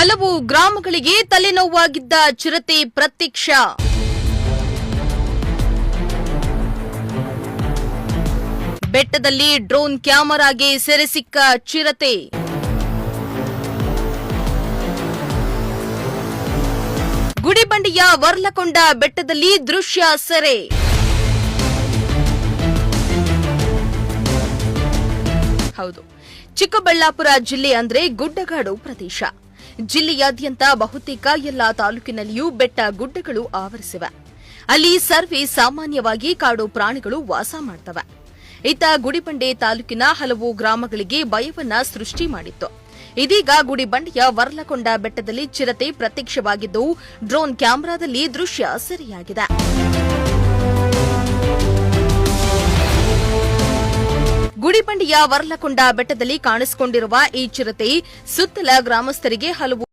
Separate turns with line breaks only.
ಹಲವು ಗ್ರಾಮಗಳಿಗೆ ತಲೆನೋವಾಗಿದ್ದ ಚಿರತೆ ಪ್ರತ್ಯಕ್ಷ. ಬೆಟ್ಟದಲ್ಲಿ ಡ್ರೋನ್ ಕ್ಯಾಮೆರಾಗೆ ಸೆರೆಸಿಕ್ಕ ಚಿರತೆ. ಗುಡಿಬಂಡೆಯ ವರ್ಲಕೊಂಡ ಬೆಟ್ಟದಲ್ಲಿ ದೃಶ್ಯ ಸೆರೆ. ಹೌದು, ಚಿಕ್ಕಬಳ್ಳಾಪುರ ಜಿಲ್ಲೆ ಅಂದ್ರೆ ಗುಡ್ಡಗಾಡು ಪ್ರದೇಶ. ಜಿಲ್ಲೆಯಾದ್ಯಂತ ಬಹುತೇಕ ಎಲ್ಲಾ ತಾಲೂಕಿನಲ್ಲಿಯೂ ಬೆಟ್ಟ ಗುಡ್ಡಗಳು ಆವರಿಸಿವೆ. ಅಲ್ಲಿ ಸರ್ವೇ ಸಾಮಾನ್ಯವಾಗಿ ಕಾಡು ಪ್ರಾಣಿಗಳು ವಾಸ ಮಾಡ್ತವೆ. ಇತ್ತ ಗುಡಿಬಂಡೆ ತಾಲೂಕಿನ ಹಲವು ಗ್ರಾಮಗಳಿಗೆ ಭಯವನ್ನ ಸೃಷ್ಟಿ ಮಾಡಿತ್ತು. ಇದೀಗ ಗುಡಿಬಂಡೆಯ ವರ್ಲಕೊಂಡ ಬೆಟ್ಟದಲ್ಲಿ ಚಿರತೆ ಪ್ರತ್ಯಕ್ಷವಾಗಿದ್ದು, ಡ್ರೋನ್ ಕ್ಯಾಮೆರಾದಲ್ಲಿ ದೃಶ್ಯ ಸೆರೆಯಾಗಿದೆ. ಗುಡಿಬಂಡೆಯ ವರ್ಲಕೊಂಡ ಬೆಟ್ಟದಲ್ಲಿ ಕಾಣಿಸಿಕೊಂಡಿರುವ ಈ ಚಿರತೆ ಸುತ್ತಲ ಗ್ರಾಮಸ್ಥರಿಗೆ ಹಲವು